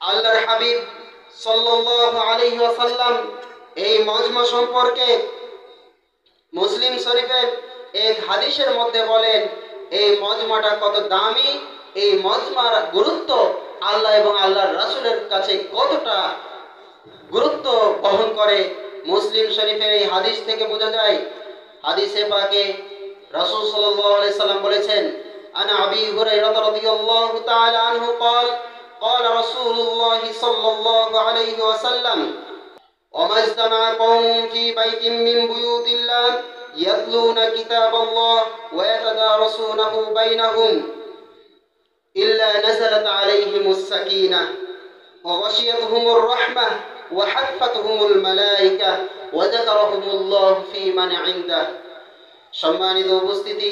আল্লাহর হাবিব সাল্লাল্লাহু আলাইহি ওয়াসাল্লাম এই মজমা সম্পর্কে মুসলিম শরীফের এক হাদিসের মধ্যে বলেন, এই মজমাটা কত দামি, এই মজমার গুরুত্ব আল্লাহ এবং আল্লাহর রাসূলের কাছে কতটা গুরুত্ব বহন করে। মুসলিম শরীফের এই হাদিস থেকে বোঝা যায়। হাদিসে পাকে রাসূল সাল্লাল্লাহু আলাইহি সাল্লাম বলেছেন, আনা আবি হুরায়রা রাদিয়াল্লাহু তাআলা আনহু قال قال رسول الله صلى الله عليه وسلم وما اجتمع قوم في بيت من بيوت الله يتلون كتاب الله ويتدارسونه بينهم إلا نزلت عليهم السكينة وغشيتهم الرحمة وحفتهم الملائكة وذكرهم الله في من عنده। সম্মানিত উপস্থিতি,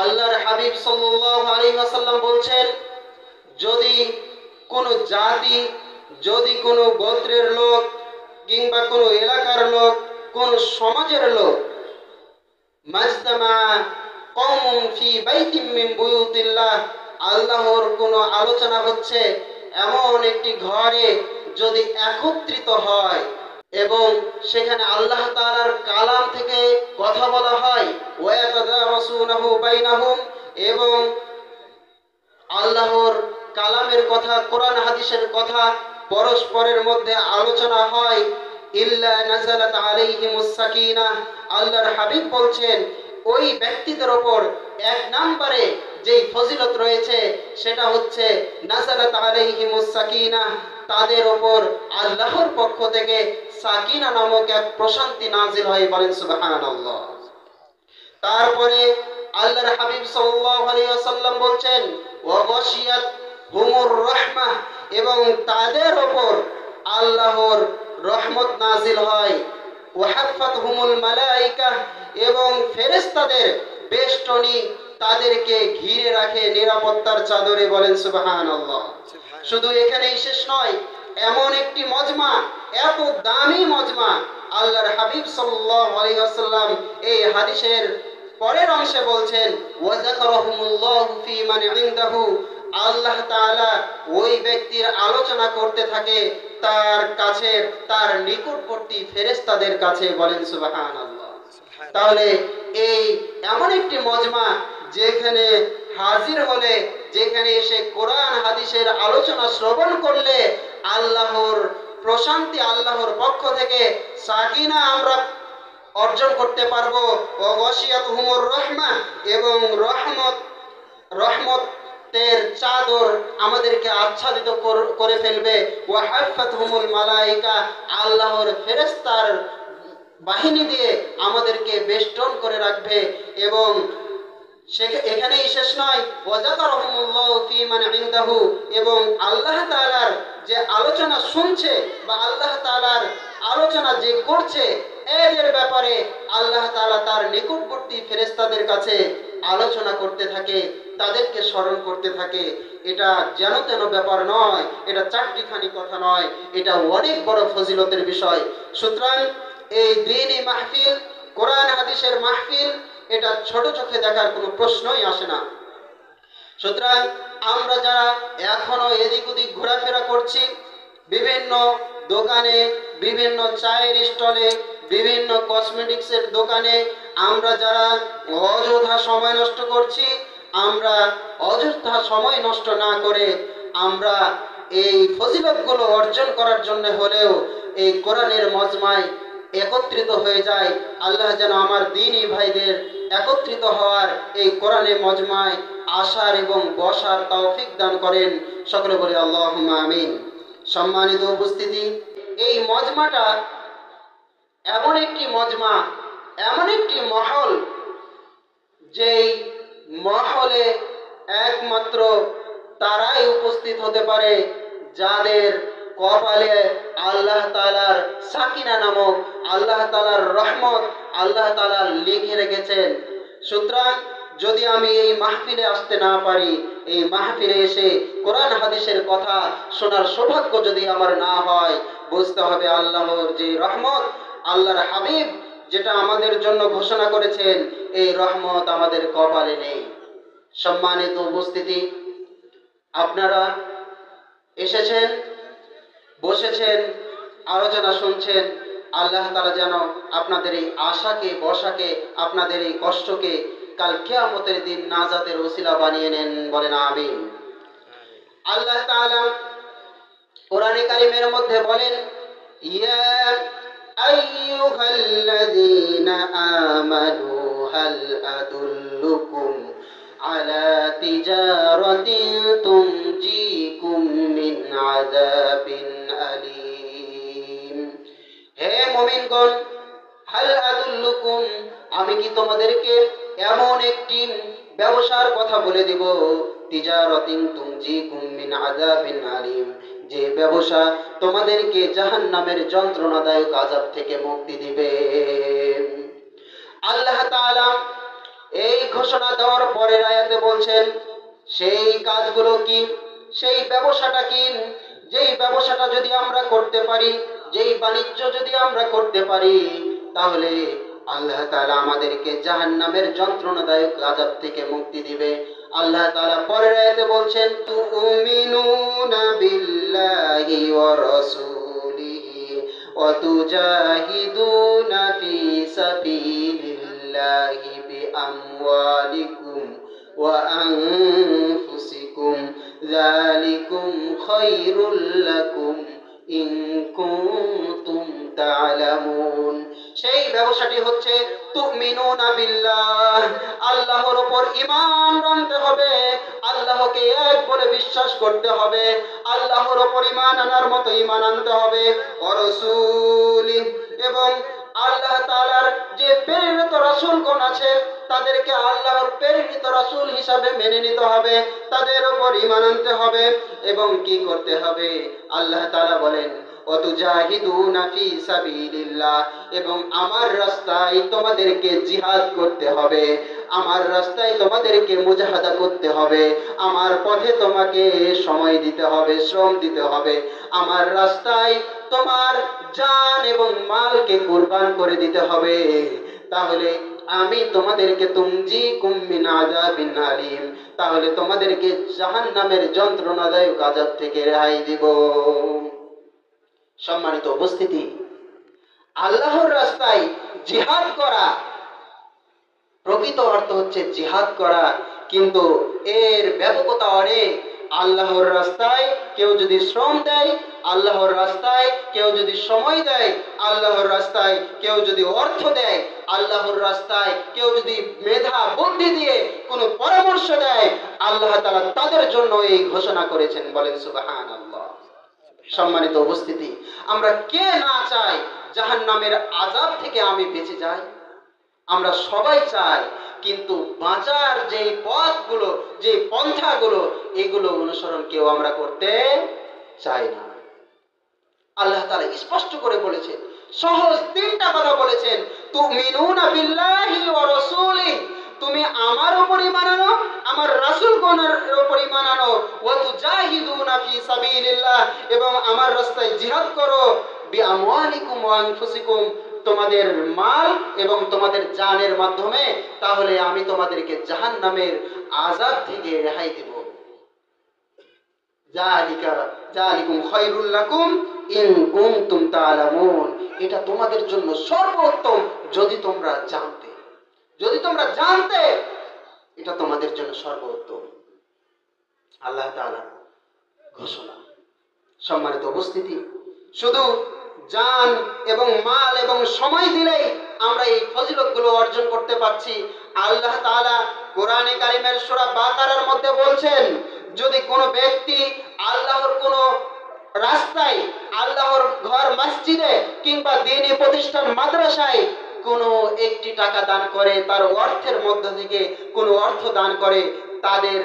আল্লাহর হাবিব সাল্লাল্লাহু আলাইহি ওয়াসাল্লাম বলছেন, যদি কোনো জাতি, যদি কোনো গোত্রের লোক কিংবা কোনো এলাকার লোক, কোন সমাজের লোক, মাজতামা কওমুন ফি বাইতিম মিন বুয়ুতিল্লাহ, আল্লাহর কোনো আলোচনা হচ্ছে এমন একটি ঘরে যদি একত্রিত হয় এবং সেখানে আল্লাহ তাআলার কালাম থেকে কথা বলা হয়, ওয়ায়াতাদারাসুনাহু বাইনাহুম, এবং আল্লাহর কালামের কথা, কোরআন হাদিসের কথা পরস্পরের মধ্যে আলোচনা হয়, ইল্লা নাযালাত আলাইহিমুস সাকিনাহ, আল্লাহর হাবিব বলছেন ওই ব্যক্তিদের ওপর এক নম্বরে যেই ফজিলত রয়েছে সেটা হচ্ছে নাযালাত আলাইহিমুস সাকিনাহ, তাদের ওপর আল্লাহর পক্ষ থেকে সাকিনা নামক এক প্রশান্তি নাজিল হয়। বলেন সুবহানাল্লাহ। তারপরে আল্লাহর হাবিব সাল্লাল্লাহু আলাইহি ওয়াসাল্লাম বলছেন, ওয়া গাশিয়াত হুমুর রাহমাহ, এবং তাদের ওপর আল্লাহর রহমত নাজিল হয়, ওয়া হাফাতহুমুল মালায়েকা, এবং ফেরেশতাদের বেষ্টনী তাদেরকে ঘিরে রাখে নিরাপত্তার চাদরে। বলেন সুবহানাল্লাহ। শুধু এখানেই শেষ নয়, এমন একটি মজমা, এত দামি মজমা, আল্লাহর হাবিব সাল্লাল্লাহু আলাইহি ওয়াসাল্লাম এই হাদিসের পরের অংশে বলছেন, ওয়া যাকারাহুমুল্লাহু ফি মান ইনদাহু, আল্লাহ তাআলা ওই ব্যক্তির আলোচনা করতে থাকে তার কাছে, তার নিকটবর্তী ফেরেশতাদের কাছে। বলেন সুবহানাল্লাহ। তাহলে এই এমন একটি মজমা যেখানে হাজির হলে, যেখানে এসে কোরআন হাদিসের আলোচনা শ্রবণ করলে আল্লাহর প্রশান্তি, আল্লাহর পক্ষ থেকে সাকিনা আমরা অর্জন করতে পারবো, ও গাশিয়াতহুমুর রাহমাহ, এবং রহমতের চাদর আমাদেরকে আচ্ছাদিত করে ফেলবে, ওয়া হাফাতহুমুল মালায়েকা, আল্লাহর ফেরেশতার বাহিনী দিয়ে আমাদেরকে বেষ্টন করে রাখবে। এবং এখানেই শেষ নয়, ওয়া যাকারাহুমুল্লাহু ফি মান ইনদাহু, এবং আল্লাহ তাআলার যে আলোচনা শুনছে বা আল্লাহ তাআলার আলোচনা যে করছে, এদের ব্যাপারে আল্লাহ তাআলা তার নিকটবর্তী ফেরেশতাদের কাছে আলোচনা করতে থাকে, তাদেরকে স্মরণ করতে থাকে। এটা যেন তেন ব্যাপার নয়, এটা চারটিখানি কথা নয়, এটা অনেক বড় ফজিলতের বিষয়। সুতরাং এই দ্বীনি মাহফিল, কোরআন হাদিসের মাহফিল, এটা ছোট চোখে দেখার কোনো প্রশ্নই আসে না। সুতরাং আমরা যারা এখনো এদিক ওদিক ঘোরাফেরা করছি, বিভিন্ন দোকানে, বিভিন্ন চায়ের স্টলে, বিভিন্ন কসমেটিক্সের দোকানে আমরা যারা অযথা সময় নষ্ট করছি, আমরা অযথা সময় নষ্ট না করে আমরা এই ফজিলতগুলো অর্জন করার জন্য হলেও এই কোরআনের মজমায় একত্রিত হয়ে যায়। আল্লাহ যেন আমার দ্বীনি ভাইদের একত্রিত হওয়ার, এই কোরআনের মজমায় আসার এবং বসার তৌফিক দান করেন। সকলে বলি আল্লাহুম্মা আমিন। সম্মানিত উপস্থিতি, এই মজমাটা এমন একটি মজমা, এমন একটি মহল, যেই মহলে একমাত্র তারাই উপস্থিত হতে পারে যাদের কপালে আল্লাহ তাআলার সাকিনা নামক, আল্লাহ তাআলার রহমত আল্লাহ তাআলা লিখে রেখেছেন। সুতরাং যদি আমি এই মাহফিলে আসতে না পারি, এই মাহফিলে এসে কোরআন হাদিসের কথা শোনার সৌভাগ্য যদি আমার না হয়, বুঝতে হবে আল্লাহর যে রহমত, আল্লাহর হাবিব যেটা আমাদের জন্য ঘোষণা করেছেন, এই রহমত আমাদের কপালে নেই। সম্মানিত উপস্থিতি, আপনারা এসেছেন বসেছেন, আলোচনা শুনছেন, আল্লাহ তাআলা যেন আপনাদের এই আশাকে বসাকে, আপনাদের এই কষ্টকে কাল কিয়ামতের দিন নাজাতের ওসিলা বানিয়ে নেন, বলেন আমিন। আল্লাহ তাআলা কোরআনে কারিমের মধ্যে বলেন, ইয়া আইয়ুহাল্লাযীনা আমানু হাল আদুল্লুকুম আলা তিজারাতিন তুনজিকুম মিন আযাবিন আলীম। হে মুমিনগণ, হাল আদুল্লুকুম, আমি কি তোমাদেরকে এমন একটি ব্যবসার কথা বলে দিব, তিজারাতিন তুনজিকুম মিন আযাবিন আলীম, যে ব্যবসা তোমাদেরকে জাহান্নামের যন্ত্রণাদায়ক আযাব থেকে মুক্তি দিবে। আল্লাহ তাআলা এই ঘোষণা দেওয়ার পরের আয়াতে বলছেন, সেই কাজগুলো কি, সেই ব্যবসাটা কি, যেই ব্যবসাটা যদি আমরা করতে পারি, যেই বাণিজ্য যদি আমরা করতে পারি, তাহলে আল্লাহ তাআলা আমাদেরকে জাহান্নামের যন্ত্রণাদায়ক আযাব থেকে মুক্তি দিবে। আল্লাহ তাআলা পরের আয়াতে বলছেন, তুমিনুনা বিল্লাহি ওয়া রাসূলিহি ওয়া তুজাহিদুনা ফি সাবিলিল্লাহি বিআমওয়ালিকুম ওয়া আনফুসিকুম যালিকুম খায়রুল লাকুম ইন কুনতুম তা'লামুন। সেই ব্যবসাটি হচ্ছে তুমিনুনা বিল্লাহ, আল্লাহর উপর ঈমান আনতে হবে, আল্লাহকে এক বলে বিশ্বাস করতে হবে, আল্লাহর উপর ঈমান আনার মতো ঈমান আনতে হবে, ওয়া রাসূলি, এবং আল্লাহ তাআলার যে প্রেরিত রাসূলগণ আছে তাদেরকে আল্লাহর প্রেরিত রাসূল হিসাবে মেনে নিতে হবে, তাদের উপর ঈমান আনতে হবে। এবং কি করতে হবে? আল্লাহ তাআলা বলেন, ওয়াতুজাহিদুনা ফি সাবিলিল্লাহ, এবং আমার রাস্তায় তোমাদেরকে জিহাদ করতে হবে, আমার রাস্তায় তোমাদেরকে মুজাহাদা করতে হবে, আমার পথে তোমাকে সময় দিতে হবে, শ্রম দিতে হবে, আমার রাস্তায় তোমার জান এবং মালকে কুরবান করে দিতে হবে। তাহলে আমি তোমাদেরকে তুনজিকুম মিন আযাবিন আলীম, তাহলে তোমাদেরকে জাহান্নামের যন্ত্রণাদায়ক আযাব থেকে রেহাই দিব। সম্মানিত উপস্থিতি, আল্লাহর রাস্তায় জিহাদ করা প্রকৃত অর্থ হচ্ছে জিহাদ করা, কিন্তু এর ব্যাপকতা অনেক। আল্লাহর রাস্তায় কেউ যদি শ্রম দেয়, আল্লাহর রাস্তায় কেউ যদি সময় দেয়, আল্লাহর রাস্তায় কেউ যদি অর্থ দেয়, আল্লাহর রাস্তায় কেউ যদি মেধা বুদ্ধি দিয়ে কোনো পরামর্শ দেয়, আল্লাহ তাআলা তাদের জন্য এই ঘোষণা করেছেন, বলেন সুবহানাল্লাহ। সম্মানিত উপস্থিতি, আমরা কে না চাই জাহান্নামের আযাব থেকে আমি বেঁচে যাই? আমরা সবাই চাই, কিন্তু বাঁচার যে পথগুলো, যে পন্থাগুলো, এগুলো অনুসরণ কেউ আমরা করতে চাই না। আল্লাহ তাআলা স্পষ্ট করে বলেছেন, সহজ তিনটা কথা বলেছেন, তুমিনুনা বিল্লাহি ওয়া রাসূলিহি, তুমি আমার উপর ঈমান আনো, আমার রাসূলগণের উপর ঈমান আনো, ওয়া তুজাহিদুনা ফি সাবিলিল্লাহ, এবং আমার রাস্তায় জিহাদ করো, বিআমওয়ালিকুম ওয়া আনফুসিকুম, তোমাদের মাল এবং তোমাদের জানের মাধ্যমে, তাহলে আমি তোমাদেরকে জাহান্নামের আযাব থেকে রেহাই দেব। যালিকুম খায়রুল লাকুম ইন কুনতুম তা'লামুন, এটা তোমাদের জন্য সর্বোত্তম, যদি তোমরা জানতে, যদি তোমরা জানতে, এটা তোমাদের জন্য সর্বোত্তম। আল্লাহ তাআলা ঘোষণা। সম্মানিত উপস্থিতি, শুধু জান এবং মাল এবং সময় দিলেই আমরা এই ফজিলতগুলো অর্জন করতে পারছি। আল্লাহ তাআলা কোরআনে কারিমের সূরা বাকারার মধ্যে বলছেন, যদি কোনো ব্যক্তি আল্লাহর কোনো রাস্তায়, আল্লাহর ঘর মসজিদে কিংবা দ্বীনি প্রতিষ্ঠান মাদ্রাসায় কোনো একটি টাকা দান করে, তার অর্থের মধ্য থেকে কোনো অর্থ দান করে, তাদের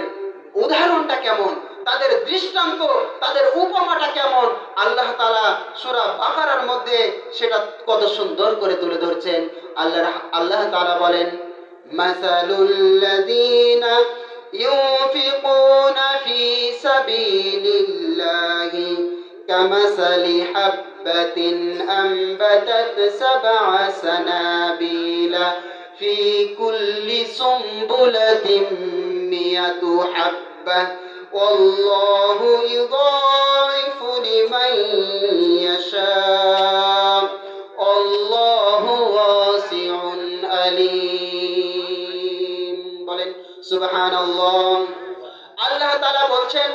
উদাহরণটা কেমন, তাদের দৃষ্টান্ত, তাদের উপমাটা কেমন, আল্লাহ তাআলা সূরা বাকারার মধ্যে সেটা কত সুন্দর করে তুলে ধরছেন। আল্লাহ তাআলা বলেন, মাসালুল্লাযীনা ইউনফিকুনা ফি সাবিলিল্লাহি কামাসালি হাববাতিন আনবাতাত সাবআ সানাবিলা ফি কুল্লি সুমবুলাতিন মিয়াতু হাব্বাহ ওয়াল্লাহু ইউযাইফু লিমান সুবহানাল্লাহ। আল্লাহ তাআলা বলছেন,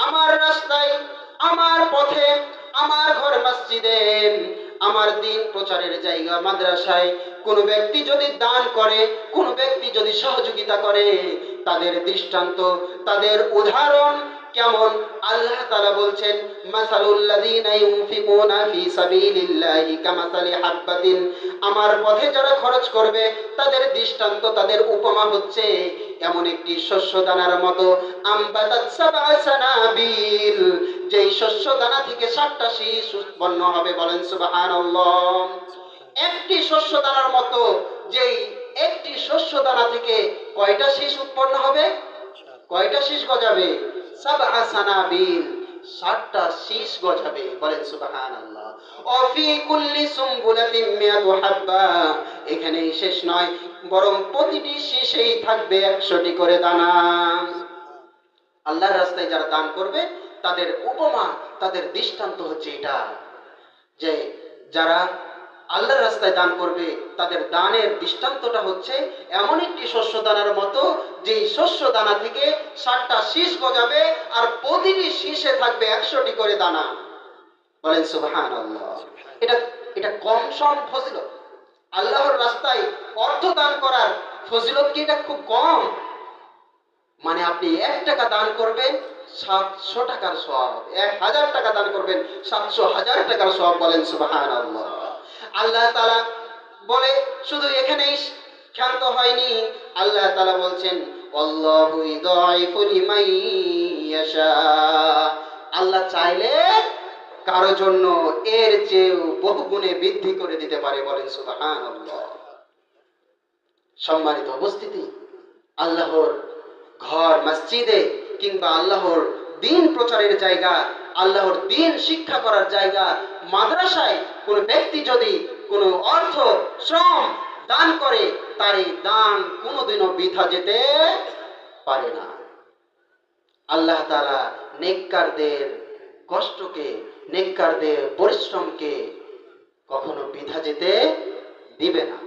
আমার রাস্তায়, আমার পথে, আমার ঘর মসজিদে, আমার দিন প্রচারের জায়গা মাদ্রাসায় কোনো ব্যক্তি যদি দান করে, কোনো ব্যক্তি যদি সহযোগিতা করে, তাদের দৃষ্টান্ত, তাদের উদাহরণ কেমন? আল্লাহ তাআলা বলছেন, মাসালুল লাযীনা ইউনফিকুনা ফি সাবিলিল্লাহি কামাসালি হাববাতিন, আমার পথে যারা খরচ করবে তাদের দৃষ্টান্ত, তাদের উপমা হচ্ছে এমন একটি শস্য দানার মতো, আমবাতাত সাবআ সানাবিল, যেই শস্য দানা থেকে 7টা শীষ উৎপন্ন হবে। বলেন সুবহানাল্লাহ। একটি শস্য দানার মতো, যেই একটি শস্য দানা থেকে কয়টা শীষ উৎপন্ন হবে? কয়টা শীষ গজাবে? সাবআ সানাবিল, 7টা শীষ গজাবে। বলেন সুবহানাল্লাহ। অফি কুল্লি সুমবুলাতিন মিয়াতু হাব্বা, এখানেই শেষ নয়, বরং প্রতিটি শীষেই থাকবে 100টি করে দানা। আল্লাহর রাস্তায় যারা দান করবে তাদের উপমা, তাদের দৃষ্টান্ত হচ্ছে এটা, যে যারা আল্লাহর রাস্তায় দান করবে তাদের দানের দৃষ্টান্তটা হচ্ছে এমন একটি শস্য দানার মতো, যেই শস্য দানা থেকে 7টা শীষ গজাবে আর প্রতিটি শীষে থাকবে 100টি করে দানা। বলেন সুবহানাল্লাহ। এটা এটা কম সম ফজিলত? আল্লাহর রাস্তায় অর্থ দান করার ফজিলত কি এটা খুব কম? মানে আপনি 1 টাকা দান করবেন 700 টাকার সওয়াব, 1000 টাকা দান করবেন 700,000 টাকার সওয়াব। বলেন সুবহানাল্লাহ। আল্লাহ তাআলা বলে শুধু এখানেই ক্ষান্ত হয়নি, আল্লাহ তাআলা বলছেন, আল্লাহু ইদাইফু লিমান ইয়াশা, আল্লাহ চাইলে কারো জন্য এর চেয়েও বহু গুণে বৃদ্ধি করে দিতে পারে। বলেন সুবহানাল্লাহ। সম্মানিত উপস্থিতি, আল্লাহর ঘর মসজিদে কিংবা আল্লাহর দিন প্রচারের জায়গা, আল্লাহর দিন শিক্ষা করার জায়গা মাদ্রাসায় কোনো ব্যক্তি যদি কোনো অর্থ শ্রম দান করে, তার এই দান কোনোদিনও বৃথা যেতে পারে না। আল্লাহ তাআলা নেককারদের কষ্টকে, নেককারদের পরিশ্রমকে কখনো বৃথা যেতে দিবে না।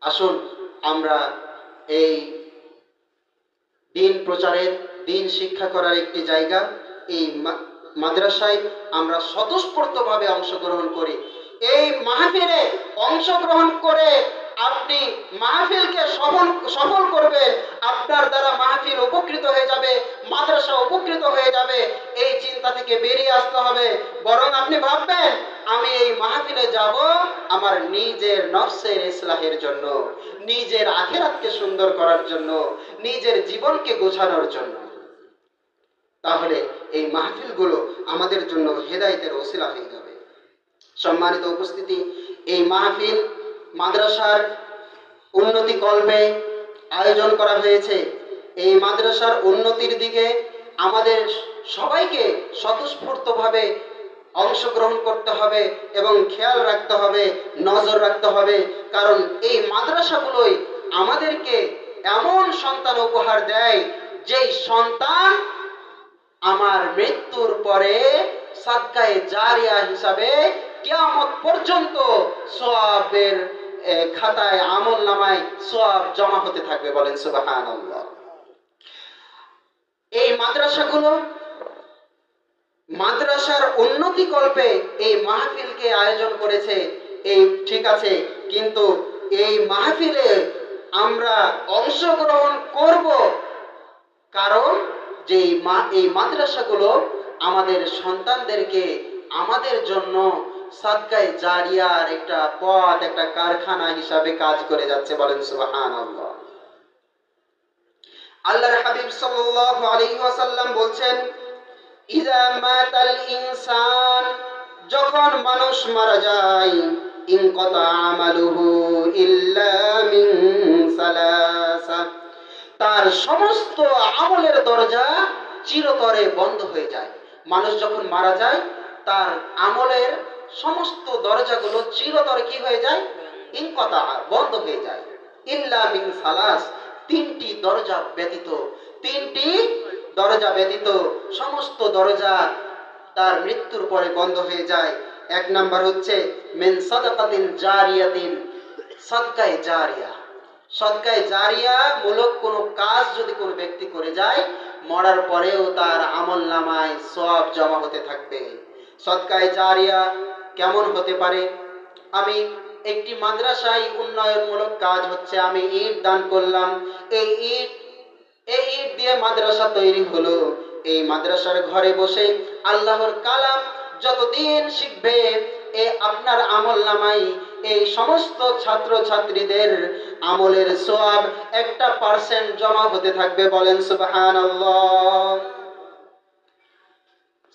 আসুন আমরা এই দিন প্রচারের, দিন শিক্ষা করার একটি জায়গা এই মাদ্রাসায় আমরা স্বতঃস্ফূর্তভাবে অংশগ্রহণ করি। এই মাহফিলে অংশগ্রহণ করে আপনি মাহফিলকে সফল করবেন, আপনার দ্বারা মাহফিল উপকৃত হয়ে যাবে, মাদ্রাসা উপকৃত হয়ে যাবে, এই চিন্তা থেকে বেরিয়ে আসতে হবে। বরং আপনি ভাববেন, আমি এই মাহফিলে যাব আমার নিজের নফসের ইসলাহের জন্য, নিজের আখিরাতকে সুন্দর করার জন্য, নিজের জীবনকে গোছানোর জন্য। তাহলে এই মাহফিলগুলো আমাদের জন্য হেদায়েতের ওসিলা হয়ে যাবে। সম্মানিত উপস্থিতি, এই মাহফিল মাদ্রাসার উন্নতি কল্পে আয়োজন করা হয়েছে। এই মাদ্রাসার উন্নতির দিকে আমাদের সবাইকে স্বতঃস্ফূর্তভাবে অংশগ্রহণ করতে হবে এবং খেয়াল রাখতে হবে, নজর রাখতে হবে। কারণ এই মাদ্রাসাগুলোই আমাদেরকে এমন সন্তান উপহার দেয়, যেই সন্তান আমার মৃত্যুর পরে সাদকায়ে জারিয়া হিসাবে কিয়ামত পর্যন্ত সওয়াবের খাতায়, আমল নামায় সওয়াব জমা হতে থাকবে। বলেন সুবহানাল্লাহ। এই মাদ্রাসাগুলো মাদ্রাসার উন্নতি কল্পে এই মাহফিলকে আয়োজন করেছে, এই ঠিক আছে, কিন্তু এই মাহফিলে আমরা অংশগ্রহণ করব কারণ যে এই মাদ্রাসাগুলো আমাদের সন্তানদেরকে আমাদের জন্য সাদকায়ে জারিয়ার একটা পথ, একটা কারখানা হিসাবে কাজ করে যাচ্ছে। বলেন সুবহানাল্লাহ। আল্লাহর হাবিব সাল্লাল্লাহু আলাইহি ওয়াসাল্লাম বলছেন, ইযা মাতাল ইনসান, যখন মানুষ মারা যায়, ইনকাতা আমালুহু ইল্লা মিন সালাসা, তার সমস্ত আমলের দরজা চিরতরে বন্ধ হয়ে যায়। মানুষ যখন মারা যায়, তার আমলের সমস্ত দরজাগুলো চিরতরে কি হয়ে যায়? ইনকাতা, বন্ধ হয়ে যায়। ইল্লা মিন সালাস, 3টি দরজা ব্যতীত, 3টি দরজা ব্যতীত সমস্ত দরজা তার মৃত্যুর পরে বন্ধ হয়ে যায়। 1 নাম্বার হচ্ছে মিন সাদাকাতিন জারিয়াতিন, সাদকায়ে জারিয়া, সদকায়ে জারিয়া মূলক কোনো কাজ যদি কোনো ব্যক্তি করে যায়, মরার পরেও তার আমলনামায় সওয়াব জমা হতে থাকবে। সদকায়ে জারিয়া কেমন হতে পারে? আমি একটি মাদ্রাসায় উন্নয়নমূলক কাজ হচ্ছে, আমি ইট দান করলাম, এই ইট এই ইট দিয়ে মাদ্রাসা তৈরি হলো। এই মাদ্রাসার ঘরে বসে আল্লাহর কালাম যতদিন শিখবে, আপনার আমল নামাই এই সমস্ত ছাত্র ছাত্রীদের আমলের সওয়াব 1% জমা হতে থাকবে। বলেন সুবহানাল্লাহ।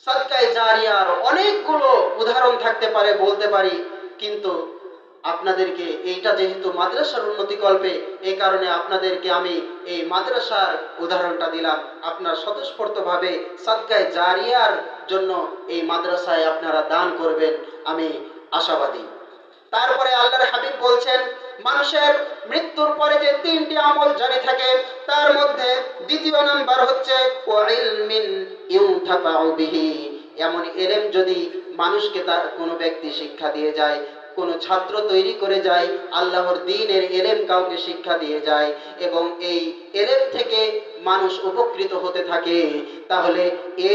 সাদকায়ে জারিয়ার অনেকগুলো উদাহরণ থাকতে পারে, বলতে পারি, কিন্তু আপনাদেরকে এইটা যেহেতু মাদ্রাসার উন্নতিকল্পে, এই কারণে আপনাদেরকে আমি এই মাদ্রাসার উদাহরণটা দিলাম। আপনার স্বতঃস্ফূর্তভাবে সাদকায়ে জারিয়ার জন্য এই মাদ্রাসায় আপনারা দান করবেন, আমি আশাবাদী। তারপরে আল্লাহর হাবিব বলছেন, মানুষের মৃত্যুর পরে যে 3টি আমল জারি থাকে, তার মধ্যে দ্বিতীয় নাম্বার হচ্ছে ওয়াইলমিন ইউনতাফাউ বিহি। এমন ইলম যদি মানুষকে তার কোনো ব্যক্তি শিক্ষা দিয়ে যায়, কোনো ছাত্র তৈরি করে যায়, আল্লাহর দ্বীনের ইলম কাউকে শিক্ষা দিয়ে যায় এবং এই ইলম থেকে মানুষ উপকৃত হতে থাকে, তাহলে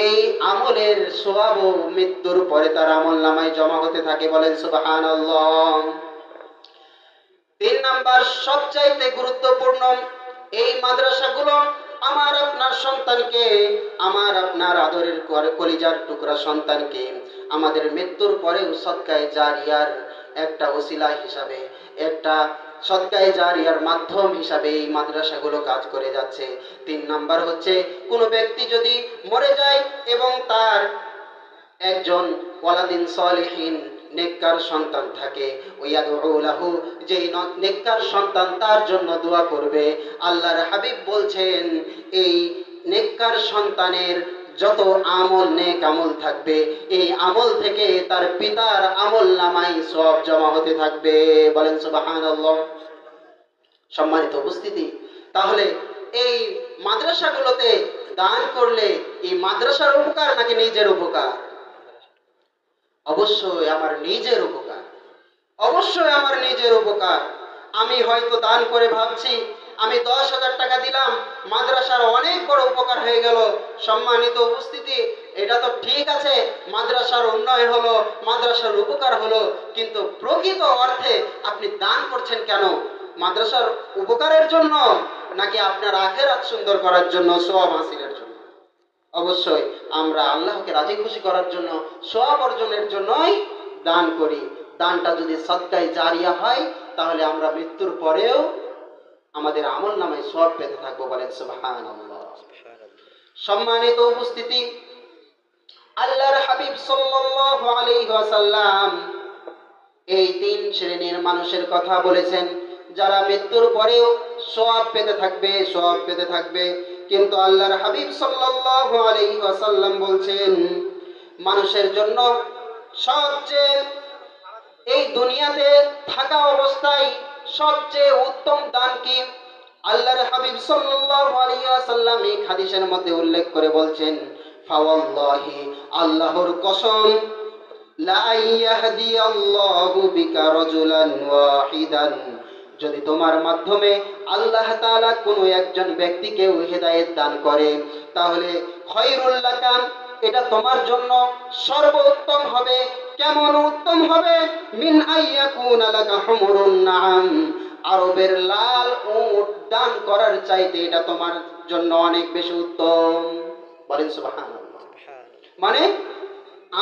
এই আমলের সওয়াব মৃত্যুর পরে তার আমলনামায় জমা হতে থাকে। বলেন সুবহানাল্লাহ। 3 নাম্বার সবচাইতে গুরুত্বপূর্ণ, এই মাদ্রাসাগুলো আমার আপনার সন্তানকে, আমার আপনার আদরের কলিজার টুকরা সন্তানকে আমাদের মৃত্যুর পরেও সদকায়ে জারিয়ার একটা ওসিলা হিসাবে, একটা সদকায়ে জারিয়ার মাধ্যম হিসাবে এই মাদ্রাসাগুলো কাজ করে যাচ্ছে। 3 নাম্বার হচ্ছে, কোনো ব্যক্তি যদি মরে যায় এবং তার একজন ওয়ালাদিন সলিহিন নেককার সন্তান থাকে, ওয়াদউ লাহু, যেই নেককার সন্তান তার জন্য দোয়া করবে। আল্লাহর হাবিব বলছেন, এই নেককার সন্তানের যত আমল, নেক আমল থাকবে, এই আমল থেকে তার পিতার আমল নামায় সওয়াব জমা হতে থাকবে। বলেন সুবহানাল্লাহ। সম্মানিত উপস্থিতি, তাহলে এই মাদ্রাসাগুলোতে দান করলে এই মাদ্রাসার উপকার নাকি নিজের উপকার? অবশ্যই আমার নিজের উপকার, অবশ্যই আমার নিজের উপকার। আমি হয়তো দান করে ভাবছি আমি 10,000 টাকা দিলাম, মাদ্রাসার অনেক বড় উপকার হয়ে গেল। সম্মানিত উপস্থিতি, এটা তো ঠিক আছে, মাদ্রাসার উন্নয়ন হলো, মাদ্রাসার উপকার হলো, কিন্তু প্রকৃত অর্থে আপনি দান করছেন কেন? মাদ্রাসার উপকারের জন্য নাকি আপনার আখিরাত সুন্দর করার জন্য, সওয়াব হাসিলের জন্য? অবশ্যই আমরা আল্লাহকে রাজি খুশি করার জন্য, সওয়াব অর্জনের জন্যই দান করি। দানটা যদি সদকায়ে জারিয়া হয়, তাহলে আমরা মৃত্যুর পরেও আমাদের আমল নামায় সওয়াব পেতে থাকবো। বলেন সুবহানাল্লাহ। সম্মানিত উপস্থিতি, আল্লাহর হাবিব সাল্লাল্লাহু আলাইহি ওয়াসাল্লাম এই 3 শ্রেণীর মানুষের কথা বলেছেন, যারা মৃত্যুর পরেও সওয়াব পেতে থাকবে, সওয়াব পেতে থাকবে। কিন্তু আল্লাহর হাবিব সাল্লাল্লাহু আলাইহি ওয়াসাল্লাম বলছেন, মানুষের জন্য সবচেয়ে, এই দুনিয়াতে থাকা অবস্থায় সবচেয়ে উত্তম দান কি? আল্লাহর হাবিব সাল্লাল্লাহু আলাইহি ওয়াসাল্লাম এই হাদিসের মধ্যে উল্লেখ করে বলছেন, ফাওয়াল্লাহি, আল্লাহর কসম, লা ইয়াহদিয়াল্লাহু বিকা রাজুলান ওয়াহিদান, যদি তোমার মাধ্যমে আল্লাহ তাআলা কোনো একজন ব্যক্তিকে হেদায়েত দান করে, তাহলে খায়রুল লাকা, এটা তোমার জন্য সর্বোত্তম হবে। কেমন উত্তম হবে? মিন আইয়াকুনা লাকা হুমুরুন নাআম, আরবের লাল উট দান করার চাইতে এটা তোমার জন্য অনেক বেশি উত্তম। বলেন সুবহানাল্লাহ। মানে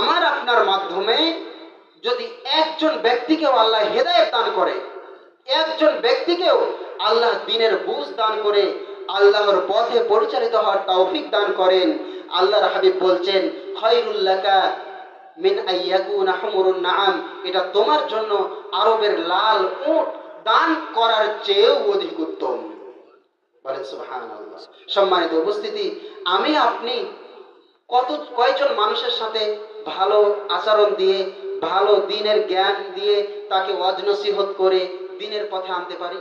আমার আপনার মাধ্যমে যদি একজন ব্যক্তিকেও আল্লাহ হেদায়েত দান করে, একজন ব্যক্তিকেও আল্লাহ দ্বীনের বুঝ দান করে, আল্লাহর পথে পরিচালিত হওয়ার তৌফিক দান করেন, আল্লাহর হাবিব বলছেন, খায়রুল লাকা মিন আইয়াকুনা হুমুরুন নাআম, এটা তোমার জন্য আরবের লাল উট দান করার চেয়েও অধিক উত্তম। বলেন সুবহানাল্লাহ। সম্মানিত উপস্থিতি, আমি আপনি কয়জন মানুষের সাথে ভালো আচরণ দিয়ে, ভালো দ্বীনের জ্ঞান দিয়ে তাকে ওয়াজ নসিহত করে দ্বীনের পথে আনতে পারি?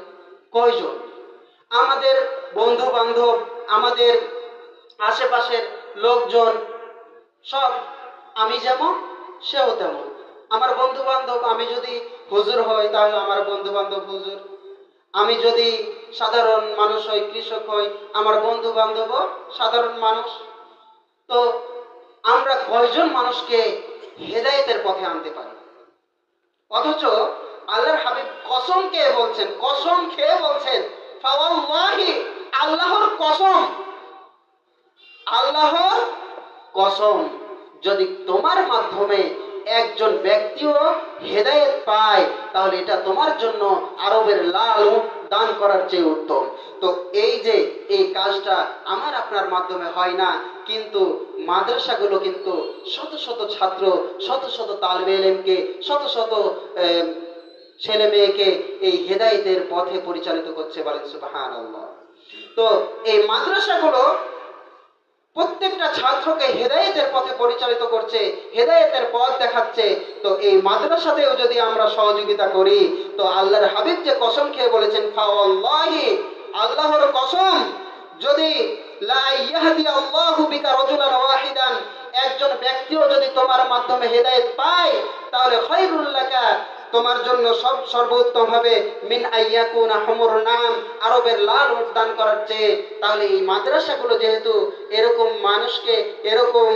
কয়জন? আমাদের বন্ধু বান্ধব, আমাদের আশেপাশের লোকজন সব, আমি যেমন সেও তেমন। আমার বন্ধু বান্ধব, আমি যদি হুজুর হই তাহলে আমার বন্ধু বান্ধব হুজুর, আমি যদি সাধারণ মানুষ হই, কৃষক হই, আমার বন্ধু বান্ধবও সাধারণ মানুষ। তো আমরা কয়জন মানুষকে হেদায়েতের পথে আনতে পারি? অথচ আল্লাহর হাবিব কসম খেয়ে বলছেন, কসম খেয়ে বলছেন, ফাওয়াল্লাহি, আল্লাহর কসম, আল্লাহর কসম, যদি তোমার মাধ্যমে একজন ব্যক্তিও হেদায়েত পায় তাহলে এটা তোমার জন্য আরবের লাল উট দান করার চেয়ে উত্তম। তো এই যে এই কাজটা আমার আপনার মাধ্যমে হয় না, কিন্তু মাদ্রাসাগুলো কিন্তু শত শত ছাত্র, শত শত তালবে ইলমকে, শত শত ছেলে মেয়েকে এই হেদায়েতের পথে পরিচালিত করছে, বলেন সুবহানাল্লাহ। তো এই মাদ্রাসাগুলো প্রত্যেকটা ছাত্রকে হেদায়েতের পথে পরিচালিত করছে, হেদায়েতের পথ দেখাচ্ছে। তো এই মাদ্রাসাতেও যদি আমরা সহযোগিতা করি, তো আল্লাহর হাবিব যে কসম খেয়ে বলেছেন, ফাওয়াল্লাহি, আল্লাহর কসম, যদি লা ইয়াহদি আল্লাহু বিকা রাজুলান ওয়াহিদান, একজন ব্যক্তিও যদি তোমার মাধ্যমে হেদায়েত পায় তাহলে খায়রুল লাকা, তোমার জন্য সর্বোত্তম হবে মিন আইয়াকুনা হুমুর নাম, আরবের লাল উট দান করার চেয়ে। তাহলে এই মাদ্রাসাগুলো যেহেতু এরকম মানুষকে, এরকম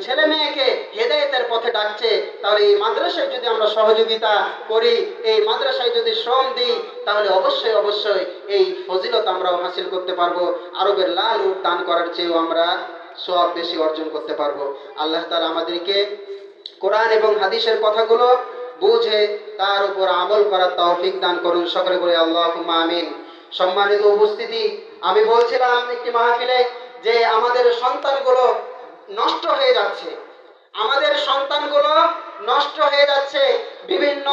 ছেলে মেয়েকে হেদায়েতের পথে ডাকছে, তাহলে এই মাদ্রাসায় যদি আমরা সহযোগিতা করি, এই মাদ্রাসায় যদি শ্রম দিই, তাহলে অবশ্যই অবশ্যই এই ফজিলত আমরাও হাসিল করতে পারবো, আরবের লাল উট দান করার চেয়েও আমরা সওয়াব বেশি অর্জন করতে পারবো। আল্লাহ তাআলা আমাদেরকে কোরআন এবং হাদিসের কথাগুলো বুঝে তার উপর আমল করার তৌফিক দান করুন, সকলে বলে আল্লাহুম্মা আমিন। সম্মানিত উপস্থিতি, আমি বলছিলাম একটি মাহফিলে যে আমাদের সন্তানগুলো নষ্ট হয়ে যাচ্ছে, আমাদের সন্তানগুলো নষ্ট হয়ে যাচ্ছে বিভিন্ন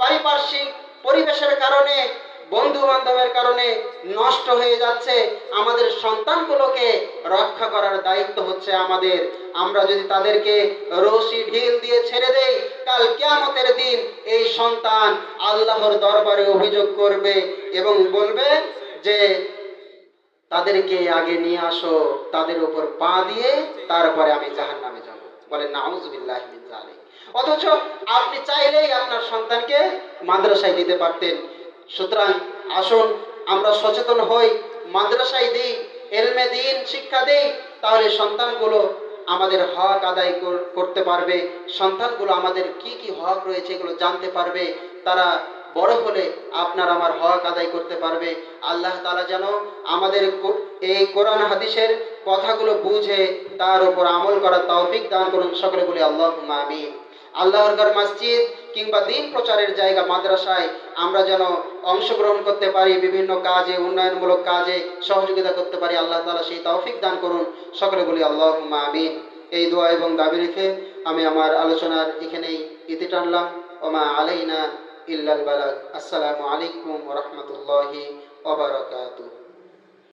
পারিপার্শ্বিক পরিবেশের কারণে, বন্ধু বান্ধবের কারণে নষ্ট হয়ে যাচ্ছে। আমাদের সন্তানগুলোকে রক্ষা করার দায়িত্ব হচ্ছে আমাদের। আমরা যদি তাদেরকে রশি ঢিল দিয়ে ছেড়ে দেই, কাল কিয়ামতের দিন এই সন্তান আল্লাহর দরবারে অভিযোগ করবে এবং বলবে যে তাদেরকে আগে নিয়ে আসো, তাদের উপর পা দিয়ে তারপরে আমি জাহান্নামে যাব। বলেন নাউযুবিল্লাহি মিন যালিক। অথচ আপনি চাইলেই আপনার সন্তানকে মাদ্রাসায় দিতে পারতেন। সুতরাং আসুন আমরা সচেতন হই, মাদ্রাসায় দিই, এলমে দিন শিক্ষা দিই, তাহলে সন্তানগুলো আমাদের হক আদায় করতে পারবে, সন্তানগুলো আমাদের কি কি হক রয়েছে এগুলো জানতে পারবে, তারা বড় হলে আপনার আমার হক আদায় করতে পারবে। আল্লাহ তাআলা যেন আমাদের এই কোরআন হাদিসের কথাগুলো বুঝে তার উপর আমল করার তৌফিক দান করুন, সকলে বলি আল্লাহুম্মা আমিন। আল্লাহর ঘর মসজিদ কিংবা দিন প্রচারের জায়গা মাদ্রাসায় আমরা যেন অংশগ্রহণ করতে পারি, বিভিন্ন কাজে, উন্নয়নমূলক কাজে সহযোগিতা করতে পারি। আল্লাহ তাআলা সেই তৌফিক দান করুন, সকলে বলি আল্লাহুম্মা আমিন। এই দোয়া এবং দাবি রেখে আমি আমার আলোচনার এখানেই ইতি টানলাম। ওমা আলাইনা ইল্লাল বালাগ। আসসালামু আলাইকুম ওয়া রাহমাতুল্লাহি ওয়া বারাকাতুহু।